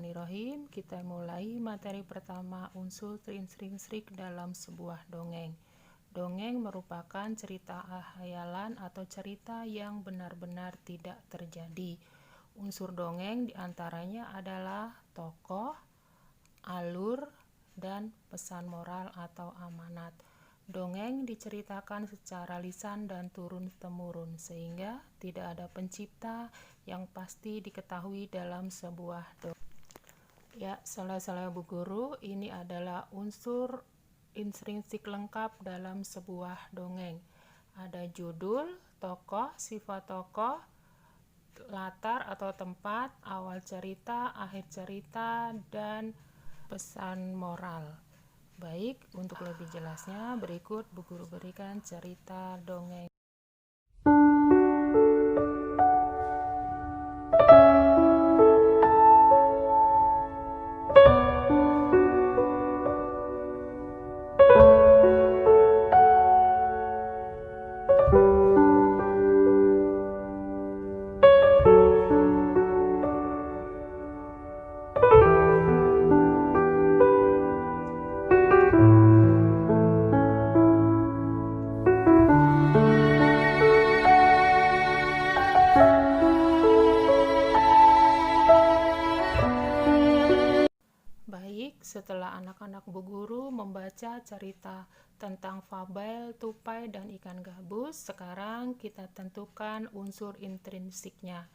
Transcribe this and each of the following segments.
Bismillahirrahmanirrahim. Kita mulai materi pertama, unsur intrinsik dalam sebuah dongeng. Dongeng merupakan cerita khayalan atau cerita yang benar-benar tidak terjadi. Unsur dongeng diantaranya adalah tokoh, alur, dan pesan moral atau amanat. Dongeng diceritakan secara lisan dan turun-temurun, sehingga tidak ada pencipta yang pasti diketahui dalam sebuah dongeng. Ya, salah Bu Guru, ini adalah unsur intrinsik lengkap dalam sebuah dongeng. Ada judul, tokoh, sifat tokoh, latar atau tempat, awal cerita, akhir cerita, dan pesan moral. Baik, untuk lebih jelasnya berikut Bu Guru berikan cerita dongeng. Setelah anak-anak Bu Guru membaca cerita tentang fabel, tupai, dan ikan gabus, sekarang kita tentukan unsur intrinsiknya.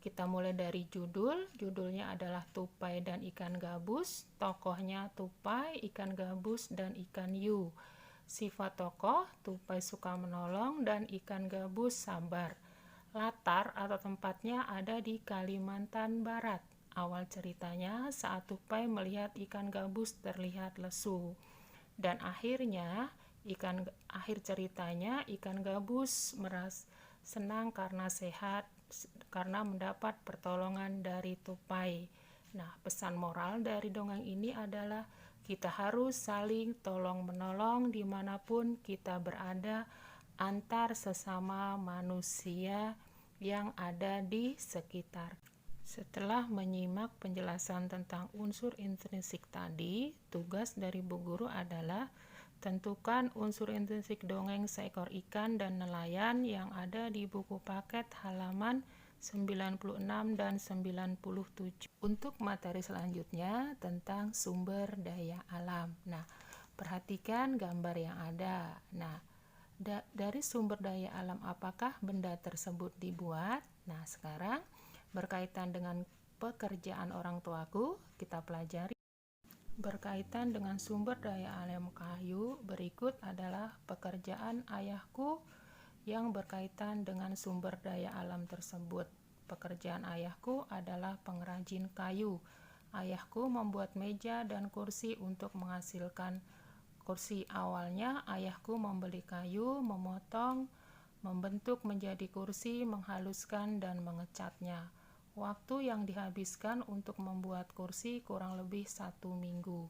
Kita mulai dari judulnya adalah tupai dan ikan gabus, tokohnya tupai, ikan gabus, dan ikan hiu. Sifat tokoh, tupai suka menolong dan ikan gabus sabar. Latar atau tempatnya ada di Kalimantan Barat. Awal ceritanya saat tupai melihat ikan gabus terlihat lesu, dan akhir ceritanya ikan gabus merasa senang karena sehat karena mendapat pertolongan dari tupai. Nah, pesan moral dari dongeng ini adalah kita harus saling tolong menolong dimanapun kita berada antar sesama manusia yang ada di sekitar. Setelah menyimak penjelasan tentang unsur intrinsik tadi, tugas dari Bu Guru adalah tentukan unsur intrinsik dongeng seekor ikan dan nelayan yang ada di buku paket halaman 96 dan 97. Untuk materi selanjutnya tentang sumber daya alam. Nah, perhatikan gambar yang ada. Nah, dari sumber daya alam apakah benda tersebut dibuat? Nah, sekarang berkaitan dengan pekerjaan orang tuaku, kita pelajari. Berkaitan dengan sumber daya alam kayu, berikut adalah pekerjaan ayahku yang berkaitan dengan sumber daya alam tersebut. Pekerjaan ayahku adalah pengrajin kayu. Ayahku membuat meja dan kursi untuk menghasilkan kursi. Awalnya ayahku membeli kayu, memotong, membentuk menjadi kursi, menghaluskan dan mengecatnya. Waktu yang dihabiskan untuk membuat kursi kurang lebih 1 minggu.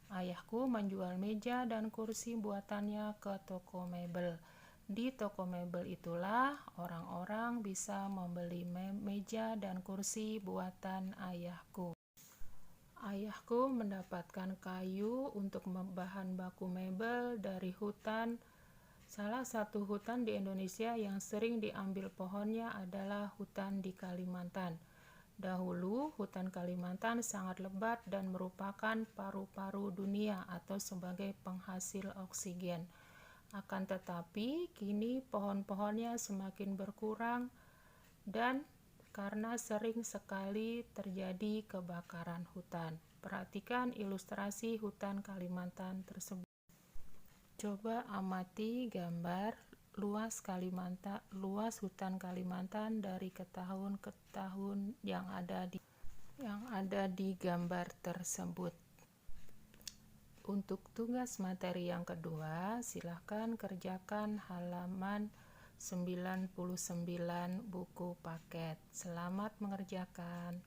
Ayahku menjual meja dan kursi buatannya ke toko mebel. Di toko mebel itulah orang-orang bisa membeli meja dan kursi buatan ayahku. Ayahku mendapatkan kayu untuk bahan baku mebel dari hutan. Salah satu hutan di Indonesia yang sering diambil pohonnya adalah hutan di Kalimantan. Dahulu, hutan Kalimantan sangat lebat dan merupakan paru-paru dunia atau sebagai penghasil oksigen. Akan tetapi, kini pohon-pohonnya semakin berkurang dan karena sering sekali terjadi kebakaran hutan. Perhatikan ilustrasi hutan Kalimantan tersebut. Coba amati gambar luas hutan Kalimantan dari tahun ke tahun yang ada di gambar tersebut. Untuk tugas materi yang kedua, silakan kerjakan halaman 99 buku paket. Selamat mengerjakan.